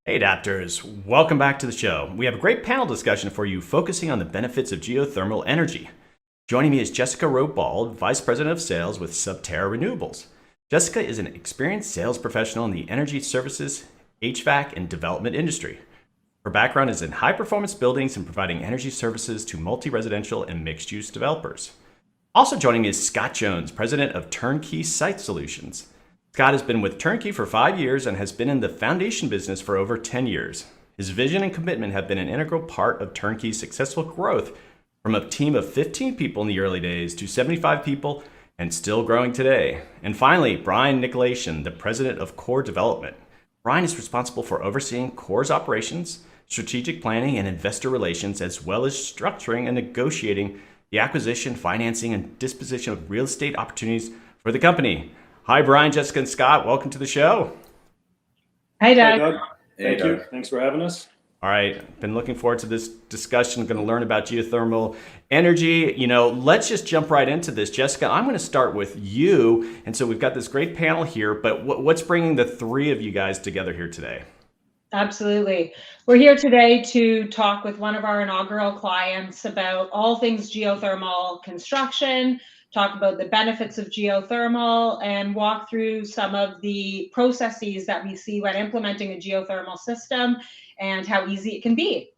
Hey adapters, welcome back to the show. We have a great panel discussion for you focusing on the benefits of geothermal energy. Joining me is Jessica Robald, Vice President of Sales with Subterra Renewables. Jessica is an experienced sales professional in the energy services, HVAC, and development industry. Her background is in high performance buildings and providing energy services to multi-residential and mixed use developers. Also joining me is Scott Jones, President of Turnkey Site Solutions. Scott has been with Turnkey for 5 years and has been in the foundation business for over 10 years. His vision and commitment have been an integral part of Turnkey's successful growth from a team of 15 people in the early days to 75 people and still growing today. And finally, Brian Nicolation, the President of Core Development. Brian is responsible for overseeing Core's operations, strategic planning, and investor relations, as well as structuring and negotiating the acquisition, financing, and disposition of real estate opportunities for the company. Hi, Brian, Jessica, and Scott. Welcome to the show. Hi, Doug. Hey, Doug. Thank you. Thanks for having us. All right. Been looking forward to this discussion. Going to learn about geothermal energy. Let's just jump right into this. Jessica, I'm going to start with you. And so we've got this great panel here, but what's bringing the three of you guys together here today? Absolutely. We're here today to talk with one of our inaugural clients about all things geothermal construction, talk about the benefits of geothermal, and walk through some of the processes that we see when implementing a geothermal system and how easy it can be.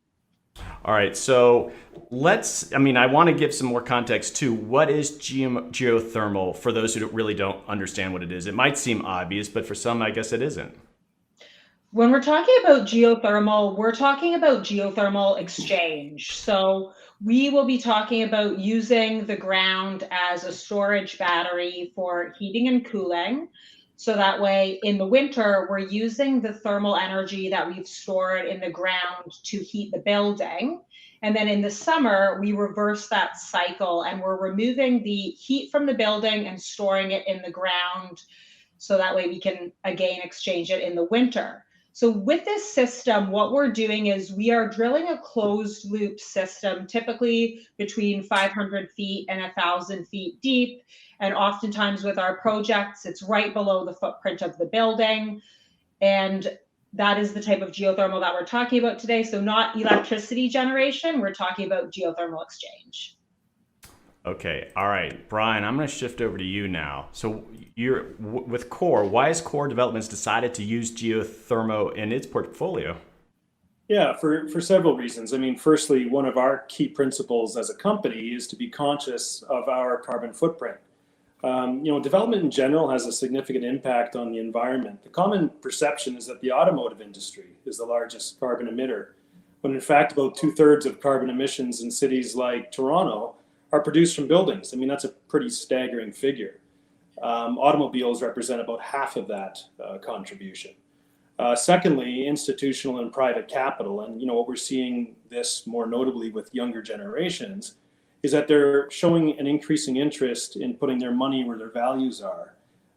All right, so I want to give some more context to what is geothermal for those who really don't understand what it is. It might seem obvious, but for some, I guess it isn't. When we're talking about geothermal, we're talking about geothermal exchange. So we will be talking about using the ground as a storage battery for heating and cooling. So that way in the winter, we're using the thermal energy that we've stored in the ground to heat the building. And then in the summer, we reverse that cycle and we're removing the heat from the building and storing it in the ground. So that way we can again exchange it in the winter. So with this system, what we're doing is we are drilling a closed loop system, typically between 500 feet and 1,000 feet deep. And oftentimes with our projects, it's right below the footprint of the building. And that is the type of geothermal that we're talking about today. So not electricity generation, we're talking about geothermal exchange. Okay, all right, Brian, I'm going to shift over to you now. So you're with Core. Why has Core Developments decided to use geothermal in its portfolio? Yeah, for several reasons. I mean, firstly, one of our key principles as a company is to be conscious of our carbon footprint. Development in general has a significant impact on the environment. The common perception is that the automotive industry is the largest carbon emitter, when in fact about 2/3 of carbon emissions in cities like Toronto are produced from buildings. I mean, that's a pretty staggering figure. Automobiles represent about half of that contribution. Secondly, institutional and private capital, and what we're seeing this more notably with younger generations, is that they're showing an increasing interest in putting their money where their values are.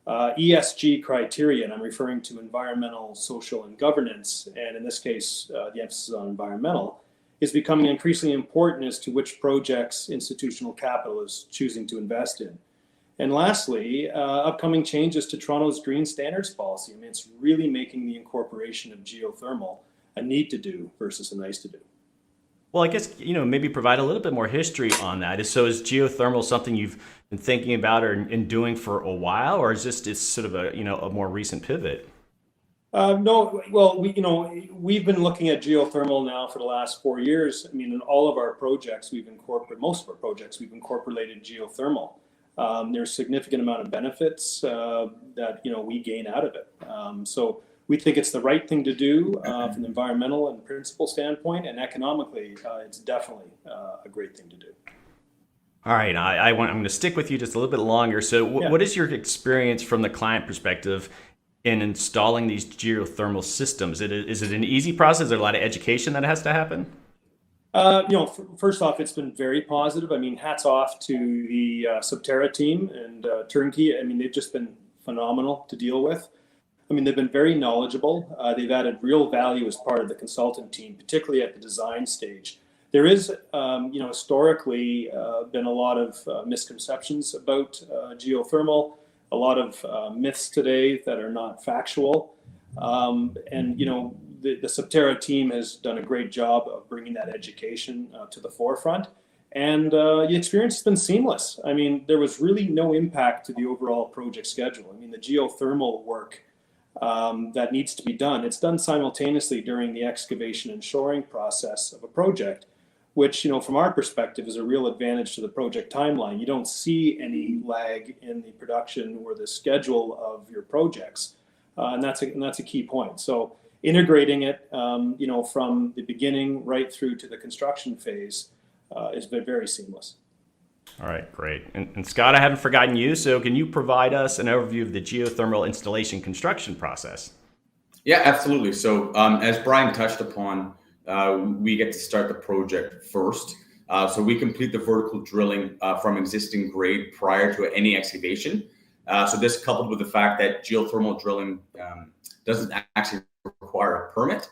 ESG criteria, and I'm referring to environmental, social, and governance, and in this case, the emphasis on environmental, is becoming increasingly important as to which projects institutional capital is choosing to invest in. And lastly, upcoming changes to Toronto's green standards policy. I mean, it's really making the incorporation of geothermal a need to do versus a nice to do. Well, I guess, maybe provide a little bit more history on that. So is geothermal something you've been thinking about or in doing for a while, or is this sort of a more recent pivot? No, well, we've been looking at geothermal now for the last 4 years. I mean, in all of our projects, most of our projects, we've incorporated geothermal. There's a significant amount of benefits that we gain out of it. So we think it's the right thing to do from an environmental and principle standpoint, and economically, it's definitely a great thing to do. All right, I'm going to stick with you just a little bit longer. So what is your experience from the client perspective in installing these geothermal systems? Is it an easy process? Is there a lot of education that has to happen? First off, it's been very positive. I mean, hats off to the Subterra team and Turnkey. I mean, they've just been phenomenal to deal with. I mean, they've been very knowledgeable. They've added real value as part of the consultant team, particularly at the design stage. There is, historically been a lot of misconceptions about geothermal, a lot of myths today that are not factual. And, the Subterra team has done a great job of bringing that education to the forefront. And the experience has been seamless. I mean, there was really no impact to the overall project schedule. I mean, the geothermal work that needs to be done, it's done simultaneously during the excavation and shoring process of a project, which, from our perspective is a real advantage to the project timeline. You don't see any lag in the production or the schedule of your projects. And that's a key point. So integrating it, from the beginning right through to the construction phase has been very seamless. All right, great. And Scott, I haven't forgotten you. So can you provide us an overview of the geothermal installation construction process? Yeah, absolutely. So as Brian touched upon, we get to start the project first. So we complete the vertical drilling from existing grade prior to any excavation. So this, coupled with the fact that geothermal drilling doesn't actually require a permit,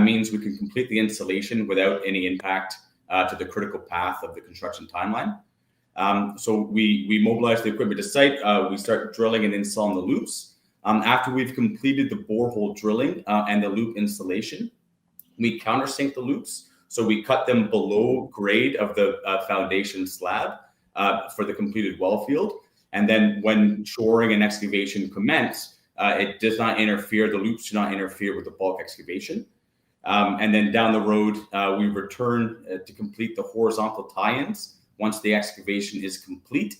means we can complete the installation without any impact to the critical path of the construction timeline. So we mobilize the equipment to site. We start drilling and installing the loops. After we've completed the borehole drilling and the loop installation, we countersink the loops. So we cut them below grade of the foundation slab for the completed well field. And then when shoring and excavation commence, it does not interfere, the loops do not interfere with the bulk excavation. And then down the road, we return to complete the horizontal tie-ins once the excavation is complete.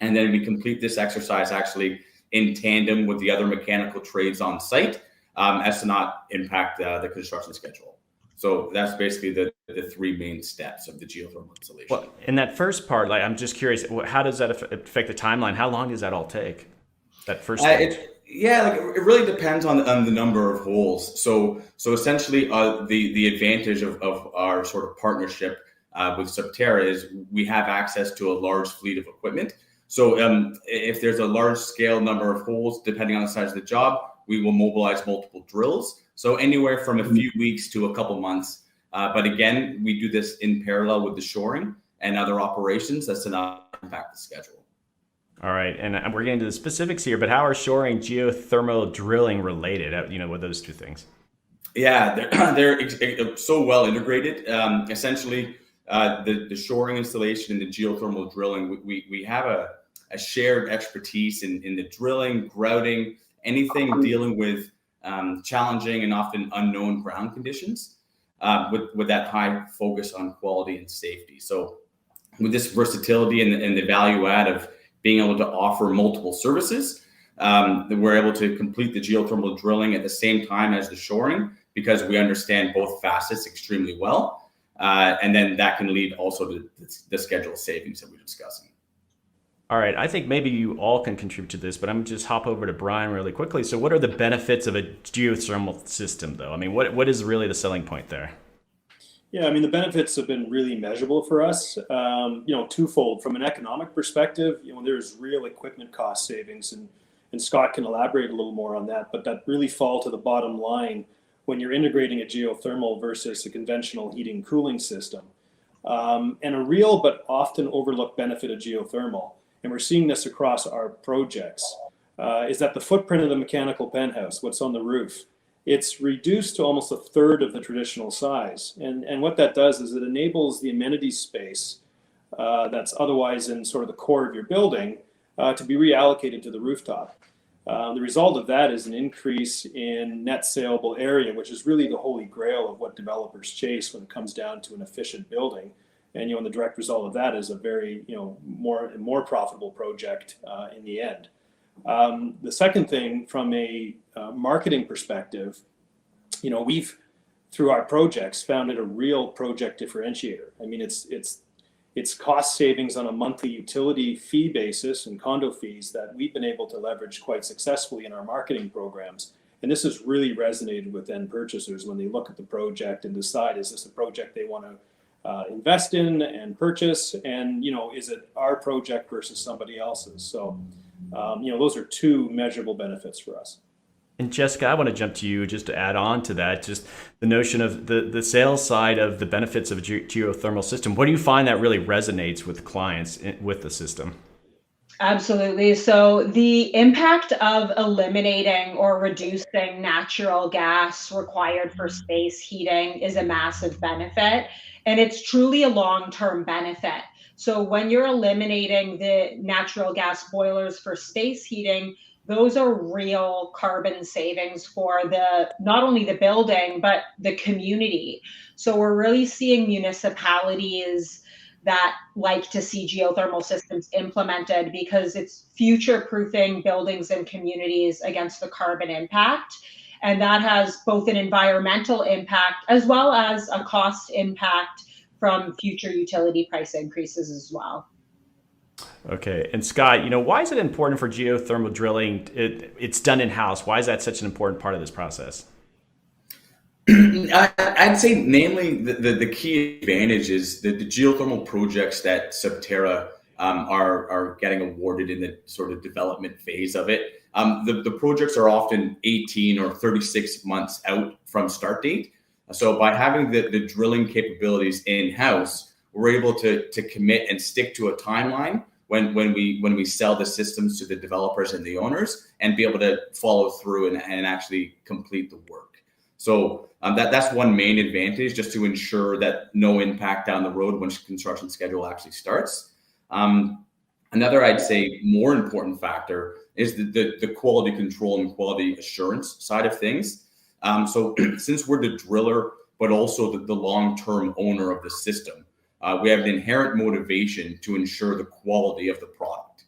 And then we complete this exercise actually in tandem with the other mechanical trades on site as to not impact the construction schedule. So that's basically the three main steps of the geothermal installation. Well, in that first part, I'm just curious, how does that affect the timeline? How long does that all take? That first stage? It really depends on the number of holes. So essentially, the advantage of our sort of partnership with Subterra is we have access to a large fleet of equipment. So if there's a large scale number of holes, depending on the size of the job, we will mobilize multiple drills. So anywhere from a few weeks to a couple months. But again, we do this in parallel with the shoring and other operations. That's to not impact the schedule. All right, and we're getting to the specifics here, but how are shoring geothermal drilling related, with those two things? Yeah, they're so well integrated. Essentially, the shoring installation and the geothermal drilling, we have a shared expertise in the drilling, grouting, anything dealing with challenging and often unknown ground conditions with that high focus on quality and safety. So with this versatility and the value add of being able to offer multiple services, that we're able to complete the geothermal drilling at the same time as the shoring because we understand both facets extremely well. And then that can lead also to the schedule savings that we're discussing. All right, I think maybe you all can contribute to this, but I'm just hop over to Brian really quickly. So what are the benefits of a geothermal system, though? I mean, what is really the selling point there? Yeah, I mean, the benefits have been really measurable for us, twofold. From an economic perspective, there's real equipment cost savings, and Scott can elaborate a little more on that, but that really fall to the bottom line when you're integrating a geothermal versus a conventional heating cooling system. And a real but often overlooked benefit of geothermal, and we're seeing this across our projects, is that the footprint of the mechanical penthouse, what's on the roof, it's reduced to almost a third of the traditional size. And what that does is it enables the amenity space that's otherwise in sort of the core of your building to be reallocated to the rooftop. The result of that is an increase in net saleable area, which is really the holy grail of what developers chase when it comes down to an efficient building. And the direct result of that is a very more profitable project in the end. The second thing, from a marketing perspective, we've through our projects found it a real project differentiator. I mean, it's cost savings on a monthly utility fee basis and condo fees that we've been able to leverage quite successfully in our marketing programs. And this has really resonated with end purchasers when they look at the project and decide, is this a project they want to invest in and purchase? And, is it our project versus somebody else's? So, those are two measurable benefits for us. And Jessica, I want to jump to you just to add on to that, just the notion of the sales side of the benefits of a geothermal system. What do you find that really resonates with clients with the system? Absolutely. So the impact of eliminating or reducing natural gas required for space heating is a massive benefit, and it's truly a long-term benefit. So when you're eliminating the natural gas boilers for space heating, those are real carbon savings for the not only the building but the community. So we're really seeing municipalities that like to see geothermal systems implemented because it's future proofing buildings and communities against the carbon impact. And that has both an environmental impact as well as a cost impact from future utility price increases as well. Okay. And Scott, why is it important for geothermal drilling? It's done in-house. Why is that such an important part of this process? I'd say namely the key advantage is that the geothermal projects that Subterra are getting awarded in the sort of development phase of it. The projects are often 18 or 36 months out from start date. So by having the drilling capabilities in-house, we're able to commit and stick to a timeline when we sell the systems to the developers and the owners, and be able to follow through and actually complete the work. So that's one main advantage, just to ensure that no impact down the road when construction schedule actually starts. Another, I'd say, more important factor is the quality control and quality assurance side of things. So since we're the driller, but also the long-term owner of the system, we have an inherent motivation to ensure the quality of the product.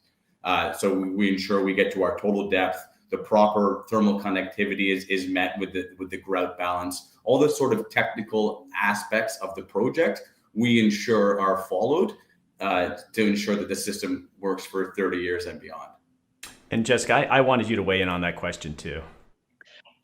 So we ensure we get to our total depth, the proper thermal conductivity is met with the grout balance. All the sort of technical aspects of the project we ensure are followed to ensure that the system works for 30 years and beyond. And Jessica, I wanted you to weigh in on that question too.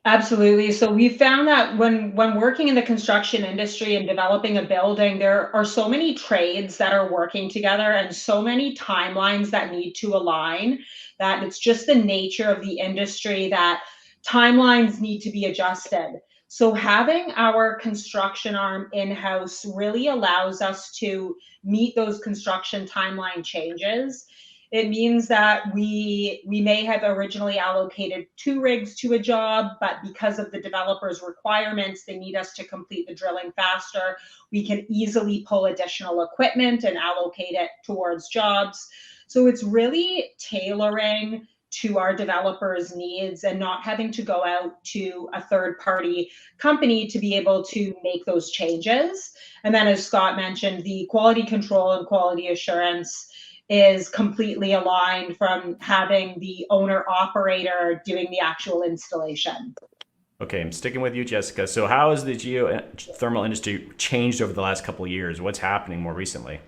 Absolutely. So we found that when working in the construction industry and developing a building, there are so many trades that are working together and so many timelines that need to align, that it's just the nature of the industry that timelines need to be adjusted. So having our construction arm in-house really allows us to meet those construction timeline changes. It means that we may have originally allocated 2 rigs to a job, but because of the developer's requirements, they need us to complete the drilling faster. We can easily pull additional equipment and allocate it towards jobs. So it's really tailoring to our developers' needs and not having to go out to a third-party company to be able to make those changes. And then, as Scott mentioned, the quality control and quality assurance is completely aligned from having the owner operator doing the actual installation. Okay, I'm sticking with you, Jessica. So how has the geothermal industry changed over the last couple of years? What's happening more recently?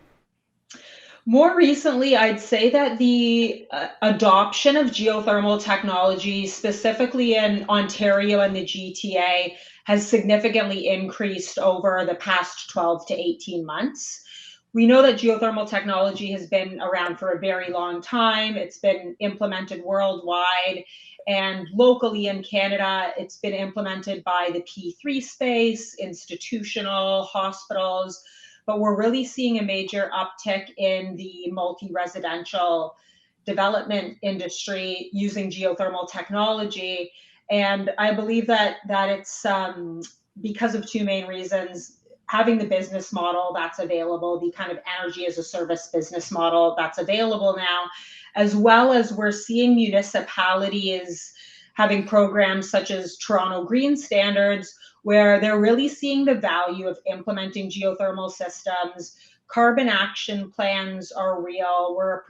More recently, I'd say that the adoption of geothermal technology, specifically in Ontario and the GTA, has significantly increased over the past 12 to 18 months. We know that geothermal technology has been around for a very long time. It's been implemented worldwide, and locally in Canada, it's been implemented by the P3 space, institutional, hospitals, but we're really seeing a major uptick in the multi-residential development industry using geothermal technology. And I believe that it's because of 2 main reasons: having the business model that's available, the kind of energy as a service business model that's available now, as well as we're seeing municipalities having programs such as Toronto Green Standards, where they're really seeing the value of implementing geothermal systems. Carbon action plans are real. We're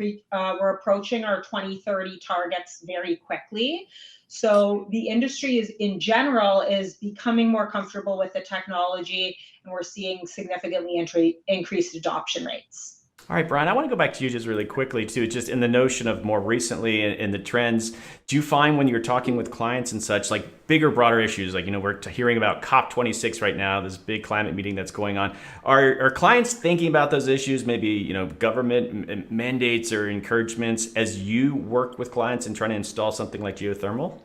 approaching our 2030 targets very quickly. So the industry in general is becoming more comfortable with the technology, and we're seeing significantly increased adoption rates. All right, Brian, I want to go back to you just really quickly too, just in the notion of more recently in the trends. Do you find when you're talking with clients and such, like bigger, broader issues, like, we're hearing about COP26 right now, this big climate meeting that's going on. Are clients thinking about those issues, maybe, government mandates or encouragements as you work with clients and trying to install something like geothermal?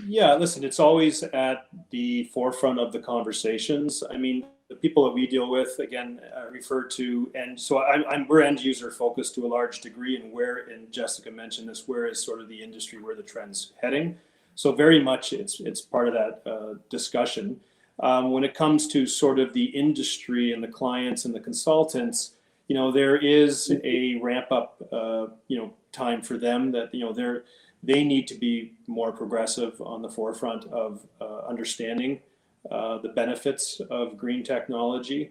Yeah, listen, it's always at the forefront of the conversations. I mean, the people that we deal with, again, refer to, and so we're end user focused to a large degree, and and Jessica mentioned this, where is sort of the industry, where the trend's heading. So very much it's part of that discussion. When it comes to sort of the industry and the clients and the consultants, there is a ramp up, time for them that, they need to be more progressive on the forefront of understanding the benefits of green technology,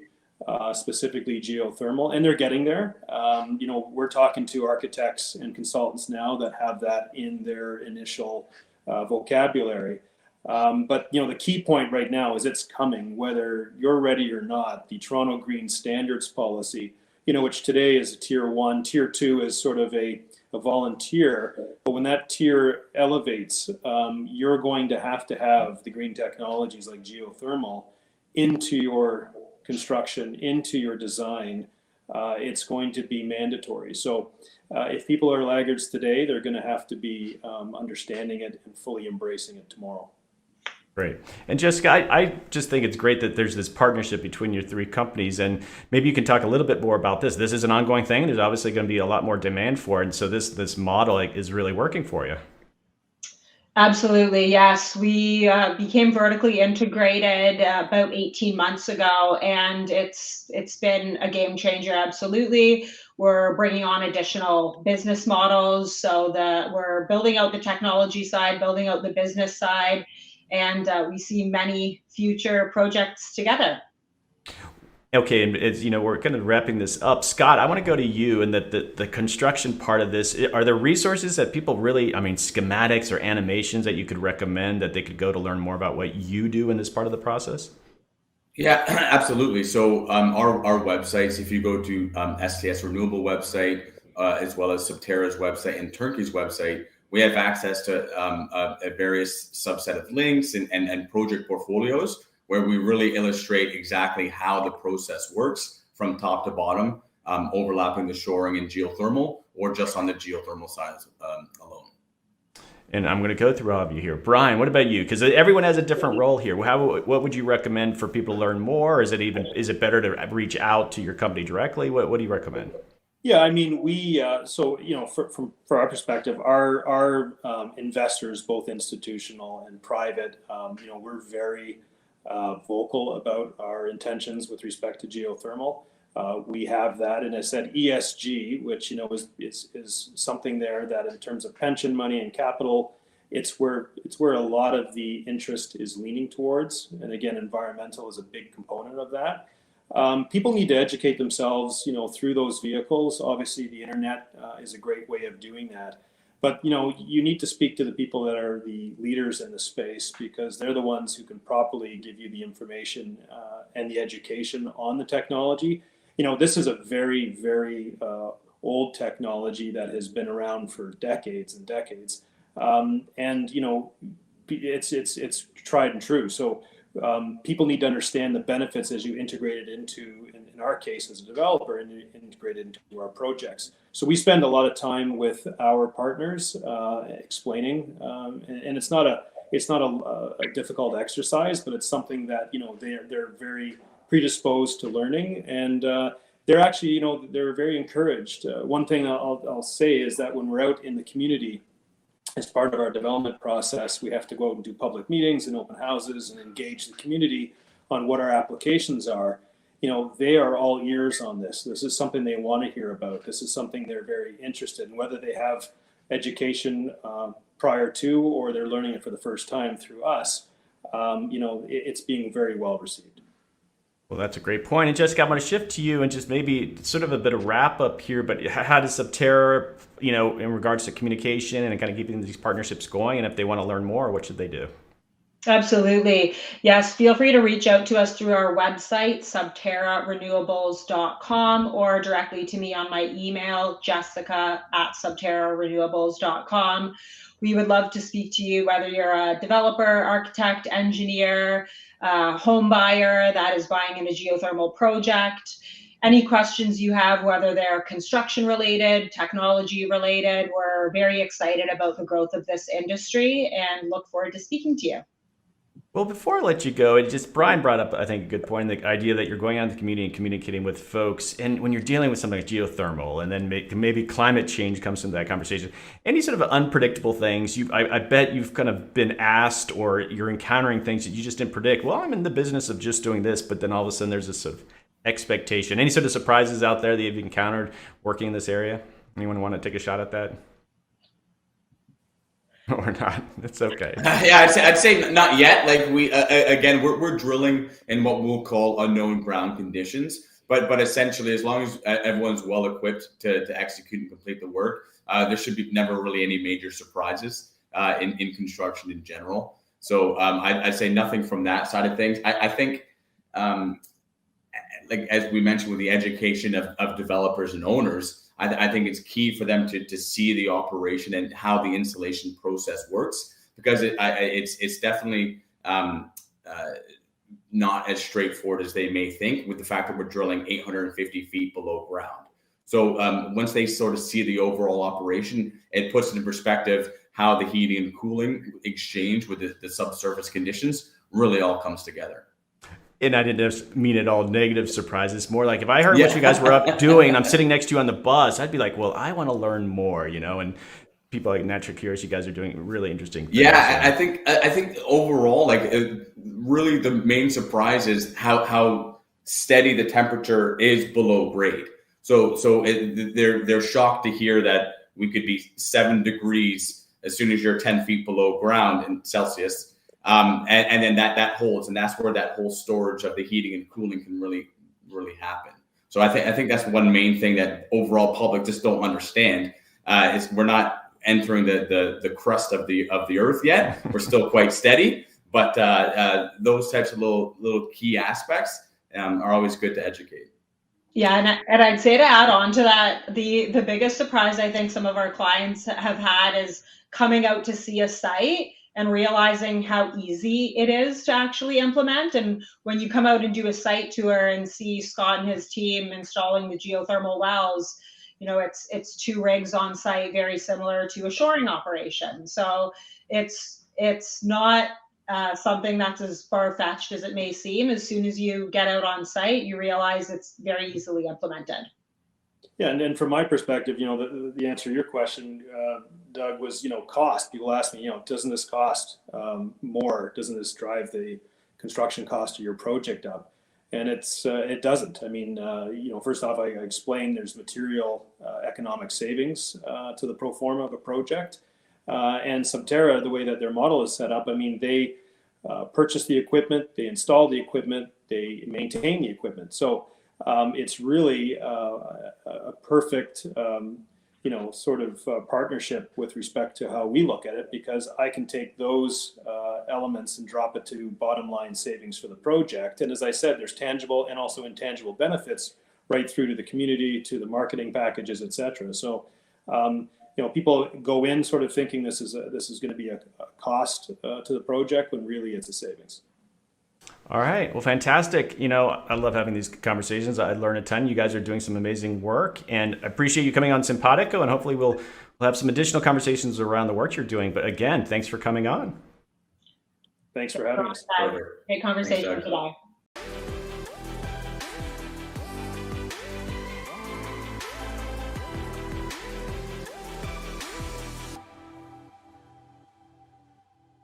specifically geothermal, and they're getting there. We're talking to architects and consultants now that have that in their initial vocabulary. But the key point right now is it's coming, whether you're ready or not. The Toronto Green Standards Policy, which today is a tier 1, tier 2 is sort of a volunteer, but when that tier elevates, you're going to have the green technologies like geothermal into your construction, into your design. It's going to be mandatory. So if people are laggards today, they're going to have to be understanding it and fully embracing it tomorrow. Great. And Jessica, I just think it's great that there's this partnership between your three companies, and maybe you can talk a little bit more about this. This is an ongoing thing. There's obviously going to be a lot more demand for it. And so this model is really working for you. Absolutely, yes. We became vertically integrated about 18 months ago, and it's been a game changer. Absolutely, we're bringing on additional business models, so that we're building out the technology side, building out the business side, and we see many future projects together. Okay, and as we're kind of wrapping this up. Scott, I want to go to you and the construction part of this. Are there resources that people really, schematics or animations that you could recommend that they could go to learn more about what you do in this part of the process? Yeah, absolutely. So our websites, if you go to STS Renewable website, as well as Subterra's website and Turnkey's website, we have access to a various subset of links and project portfolios, where we really illustrate exactly how the process works from top to bottom, overlapping the shoring and geothermal, or just on the geothermal side alone. And I'm going to go through all of you here. Brian, what about you? Because everyone has a different role here. What would you recommend for people to learn more? Is it better to reach out to your company directly? What do you recommend? Yeah, we for our perspective, our investors, both institutional and private, we're very vocal about our intentions with respect to geothermal. We have that, and I said ESG, which is something there that in terms of pension money and capital, it's where a lot of the interest is leaning towards. And again, environmental is a big component of that. People need to educate themselves, through those vehicles. Obviously, the internet is a great way of doing that. But you need to speak to the people that are the leaders in the space, because they're the ones who can properly give you the information and the education on the technology. This is a very, very old technology that has been around for decades and decades, and it's tried and true. So people need to understand the benefits as you integrate it into, in our case as a developer, and integrate it into our projects. So we spend a lot of time with our partners explaining, and it's not a difficult exercise, but it's something that they're very predisposed to learning, and they're actually they're very encouraged. One thing I'll say is that when we're out in the community, as part of our development process, we have to go out and do public meetings and open houses and engage the community on what our applications are. They are all ears on this. This is something they want to hear about. This is something they're very interested in, whether they have education prior to, or they're learning it for the first time through us. It's being very well received. Well, that's a great point. And Jessica, I'm going to shift to you and just maybe sort of a bit of wrap up here, but how does Subterra, in regards to communication and kind of keeping these partnerships going, and if they want to learn more, what should they do? Absolutely. Yes, feel free to reach out to us through our website, subterrarenewables.com, or directly to me on my email, jessica@subterrarenewables.com. We would love to speak to you, whether you're a developer, architect, engineer, home buyer that is buying in a geothermal project. Any questions you have, whether they're construction related, technology related, we're very excited about the growth of this industry and look forward to speaking to you. Well, before I let you go, Brian brought up, I think, a good point, the idea that you're going out in the community and communicating with folks. And when you're dealing with something like geothermal, and then maybe climate change comes into that conversation, any sort of unpredictable things, I bet you've kind of been asked, or you're encountering things that you just didn't predict. Well, I'm in the business of just doing this, but then all of a sudden there's this sort of expectation. Any sort of surprises out there that you've encountered working in this area? Anyone want to take a shot at that? Or not? It's okay. Yeah, I'd say not yet. Like we're drilling in what we'll call unknown ground conditions, but essentially, as long as everyone's well equipped to execute and complete the work, there should be never really any major surprises in construction in general. So I'd say nothing from that side of things. I think, like as we mentioned with the education of developers and owners, I think it's key for them to see the operation and how the installation process works, because it's definitely not as straightforward as they may think, with the fact that we're drilling 850 feet below ground. So once they sort of see the overall operation, it puts into perspective how the heating and cooling exchange with the subsurface conditions really all comes together. And I didn't mean it all negative surprises. More like if I heard what you guys were up doing and I'm sitting next to you on the bus, I'd be like, well, I want to learn more, and people like Naturally Curious, you guys are doing really interesting things. Yeah, I think overall, like really the main surprise is how steady the temperature is below grade. So they're shocked to hear that we could be 7 degrees as soon as you're 10 feet below ground in Celsius. And then that holds, and that's where that whole storage of the heating and cooling can really happen. So I think that's one main thing that overall public just don't understand, is we're not entering the crust of the earth yet. We're still quite steady, but those types of little key aspects are always good to educate. Yeah, and I'd say to add on to that, the biggest surprise I think some of our clients have had is coming out to see a site and realizing how easy it is to actually implement. And when you come out and do a site tour and see Scott and his team installing the geothermal wells, it's 2 rigs on site, very similar to a shoring operation. So it's not something that's as far-fetched as it may seem. As soon as you get out on site, you realize it's very easily implemented. Yeah, and then from my perspective, the answer to your question, Doug, was cost. People ask me, doesn't this cost more? Doesn't this drive the construction cost of your project up? And it doesn't. I mean, first off, I explained there's material economic savings to the pro forma of a project, and Subterra, the way that their model is set up, I mean, they purchase the equipment, they install the equipment, they maintain the equipment. So it's really a perfect, sort of partnership with respect to how we look at it, because I can take those elements and drop it to bottom line savings for the project. And as I said, there's tangible and also intangible benefits right through to the community, to the marketing packages, et cetera. So, people go in sort of thinking this is going to be a cost to the project, when really it's a savings. All right. Well, fantastic. I love having these conversations. I learn a ton. You guys are doing some amazing work, and I appreciate you coming on Cimpatico, and hopefully we'll have some additional conversations around the work you're doing. But again, thanks for coming on. Thanks for having us. Great conversation today.